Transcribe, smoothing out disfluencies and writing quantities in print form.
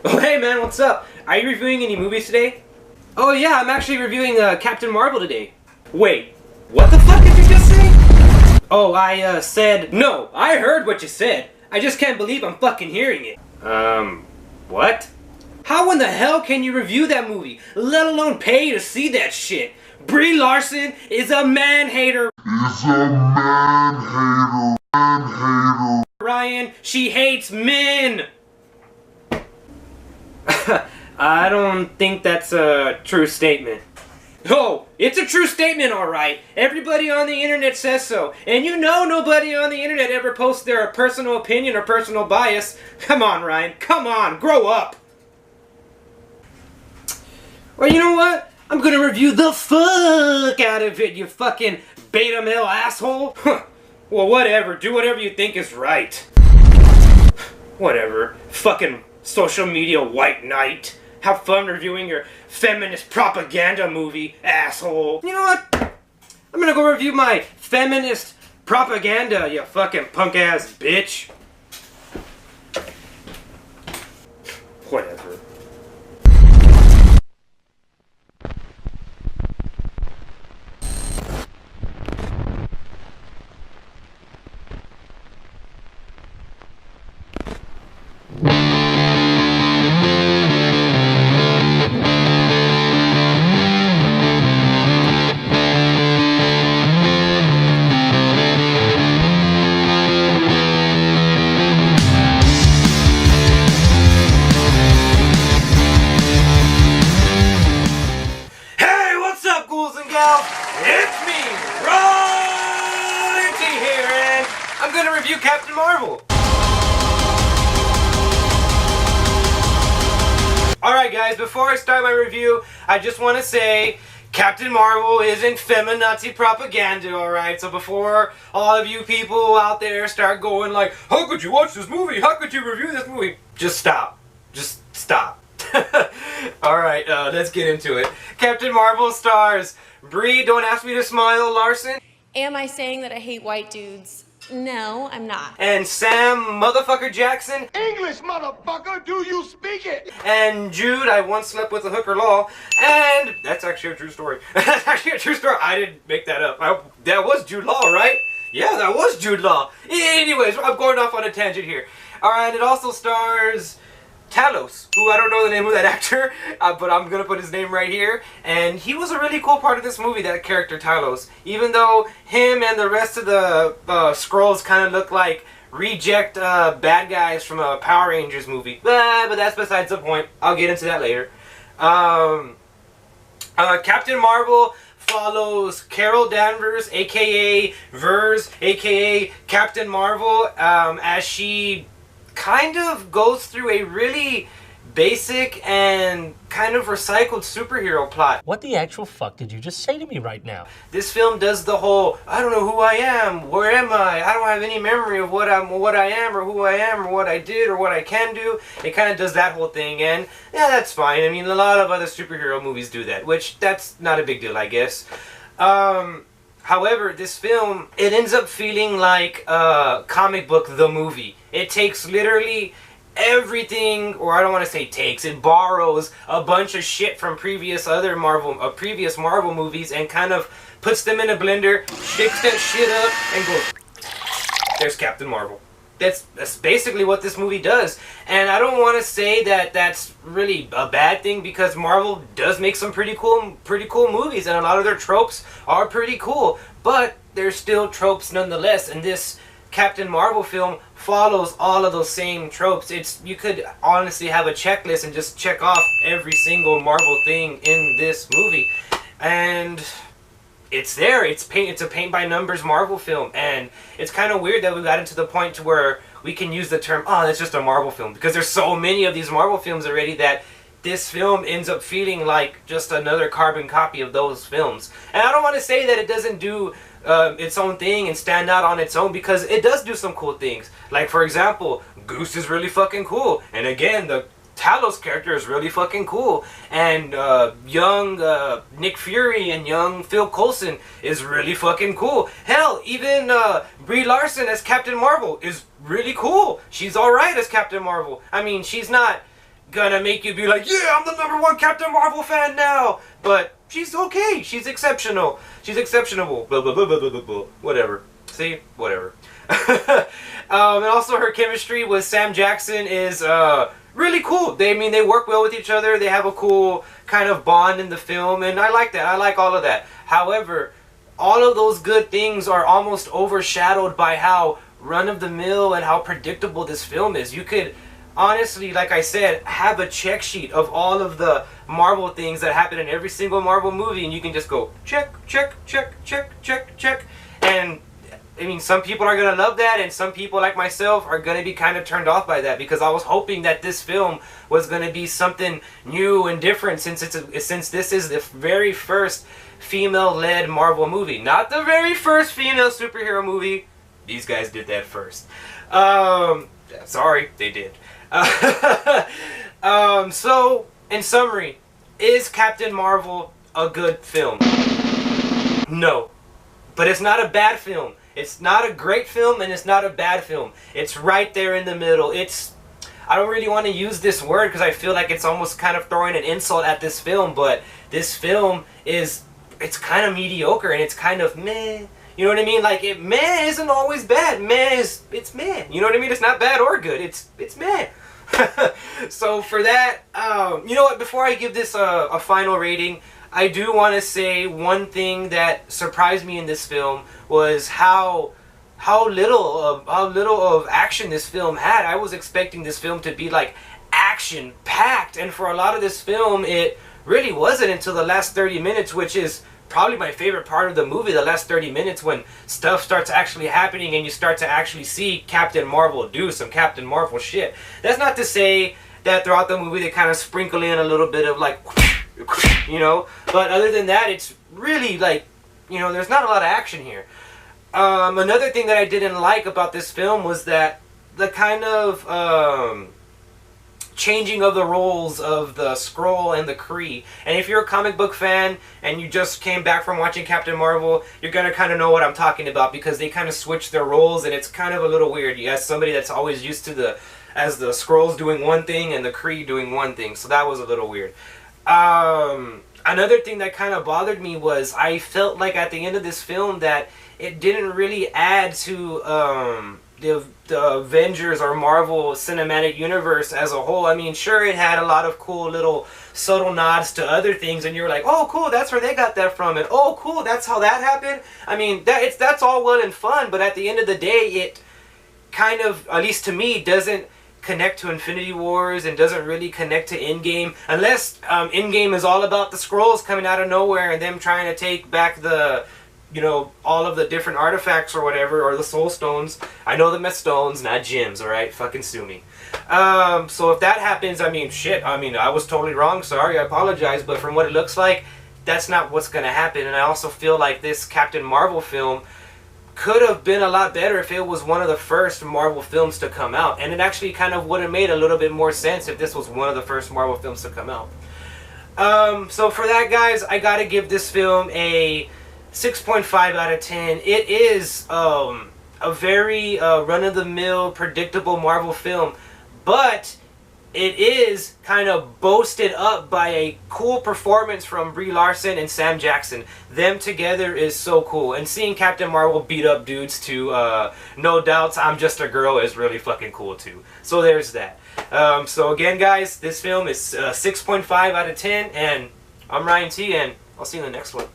Oh hey man, what's up? Are you reviewing any movies today? Oh yeah, I'm actually reviewing Captain Marvel today. Wait, what the fuck did you just say? Oh, I said... No, I heard what you said. I just can't believe I'm fucking hearing it. What? How in the hell can you review that movie, let alone pay to see that shit? Brie Larson is a man-hater. Ryan, she hates men. I don't think that's a true statement. Oh, it's a true statement, alright. Everybody on the internet says so. And you know nobody on the internet ever posts their personal opinion or personal bias. Come on, Ryan. Come on, grow up. Well, you know what? I'm gonna review the fuck out of it, you fucking beta male asshole. Well, whatever. Do whatever you think is right. Whatever. Fucking social media white knight. Have fun reviewing your feminist propaganda movie, asshole. You know what? I'm gonna go review my feminist propaganda, you fucking punk ass bitch. Whatever. It's me, Ryan.T here, and I'm gonna review Captain Marvel. Alright guys, before I start my review, I just want to say Captain Marvel isn't feminazi propaganda, alright? So before all of you people out there start going like, how could you watch this movie? How could you review this movie? Just stop. Just stop. Alright, let's get into it. Captain Marvel stars Brie, don't ask me to smile, Larson. Am I saying that I hate white dudes? No, I'm not. And Sam motherfucker Jackson. English, motherfucker, do you speak it? And Jude, I once slept with a hooker law. And that's actually a true story. That's actually a true story. I didn't make that up. That was Jude Law, right? Yeah, that was Jude Law. Anyways, I'm going off on a tangent here. Alright, it also stars Talos, who I don't know the name of that actor, but I'm gonna put his name right here. And he was a really cool part of this movie, that character Talos. Even though him and the rest of the Skrulls kind of look like reject bad guys from a Power Rangers movie. But that's besides the point. I'll get into that later. Captain Marvel follows Carol Danvers, aka Vers, aka Captain Marvel, as she kind of goes through a really basic and kind of recycled superhero plot. What the actual fuck did you just say to me right now? This film does the whole, I don't know who I am, where am I don't have any memory of what I am or who I am or what I did or what I can do. It kind of does that whole thing, and yeah, that's fine. I mean, a lot of other superhero movies do that, which that's not a big deal, I guess. However, this film, it ends up feeling like a comic book, the movie. It takes literally everything, or I don't want to say takes, it borrows a bunch of shit from previous Marvel movies and kind of puts them in a blender, shakes that shit up, and goes, there's Captain Marvel. That's basically what this movie does. And I don't want to say that that's really a bad thing, because Marvel does make some pretty cool movies, and a lot of their tropes are pretty cool, but they're still tropes nonetheless, and this Captain Marvel film follows all of those same tropes. You could honestly have a checklist and just check off every single Marvel thing in this movie, and it's there. It's a paint by numbers Marvel film, and it's kind of weird that we got into the point to where we can use the term, oh, that's just a Marvel film, because there's so many of these Marvel films already that this film ends up feeling like just another carbon copy of those films. And I don't want to say that it doesn't do its own thing and stand out on its own, because it does do some cool things. Like, for example, Goose is really fucking cool, and again, the Talos character is really fucking cool, and young Nick Fury and young Phil Coulson is really fucking cool. Hell, even Brie Larson as Captain Marvel is really cool. She's alright as Captain Marvel. I mean, she's not gonna make you be like, yeah, I'm the #1 Captain Marvel fan now. But she's okay. She's exceptional. She's exceptionable. Blah, blah, blah, blah, blah, blah, blah. Whatever. See? Whatever. And also her chemistry with Sam Jackson is really cool. They work well with each other. They have a cool kind of bond in the film, and I like that. I like all of that. However, all of those good things are almost overshadowed by how run-of-the-mill and how predictable this film is. You could honestly, like I said, have a check sheet of all of the Marvel things that happen in every single Marvel movie, and you can just go check, check, check, check, check, check. And I mean, some people are gonna love that, and some people like myself are gonna be kind of turned off by that, because I was hoping that this film was gonna be something new and different, since this is the very first female-led Marvel movie, not the very first female superhero movie. These guys did that first. Sorry, they did. So, in summary, is Captain Marvel a good film? No. But it's not a bad film. It's not a great film, and it's not a bad film. It's right there in the middle. I don't really want to use this word because I feel like it's almost kind of throwing an insult at this film, but this film it's kind of mediocre, and it's kind of meh. You know what I mean? Like, meh isn't always bad. It's meh. You know what I mean? It's not bad or good. It's meh. So for that, you know what? Before I give this a final rating, I do want to say one thing that surprised me in this film was how little of action this film had. I was expecting this film to be like action packed, and for a lot of this film, it really wasn't until the last 30 minutes, which is probably my favorite part of the movie, the last 30 minutes, when stuff starts actually happening and you start to actually see Captain Marvel do some Captain Marvel shit. That's not to say that throughout the movie they kind of sprinkle in a little bit of like, you know, but other than that, it's really like, you know, there's not a lot of action here. Another thing that I didn't like about this film was that the kind of changing of the roles of the Skrull and the Kree. And if you're a comic book fan and you just came back from watching Captain Marvel, you're gonna kind of know what I'm talking about, because they kind of switch their roles, and it's kind of a little weird. You got somebody that's always used to the Skrulls doing one thing and the Kree doing one thing, so that was a little weird. Another thing that kind of bothered me was I felt like at the end of this film that it didn't really add to the Avengers or Marvel Cinematic Universe as a whole. I mean, sure, it had a lot of cool little subtle nods to other things, and you're like, oh, cool, that's where they got that from, and oh, cool, that's how that happened. I mean, that's all well and fun, but at the end of the day, it kind of, at least to me, doesn't connect to Infinity Wars and doesn't really connect to Endgame, unless Endgame is all about the Skrulls coming out of nowhere and them trying to take back the, you know, all of the different artifacts or whatever, or the soul stones. I know them as stones, not gems, alright? Fucking sue me. So if that happens, I mean, shit, I mean, I was totally wrong, sorry, I apologize, but from what it looks like, that's not what's gonna happen. And I also feel like this Captain Marvel film could have been a lot better if it was one of the first Marvel films to come out, and it actually kind of would have made a little bit more sense if this was one of the first Marvel films to come out. So for that, guys, I gotta give this film a 6.5 out of 10. It is a very run-of-the-mill, predictable Marvel film, but it is kind of boasted up by a cool performance from Brie Larson and Sam Jackson. Them together is so cool, and seeing Captain Marvel beat up dudes to No Doubt's I'm Just a Girl is really fucking cool too. So there's that. So again, guys, this film is 6.5 out of 10, and I'm Ryan T, and I'll see you in the next one.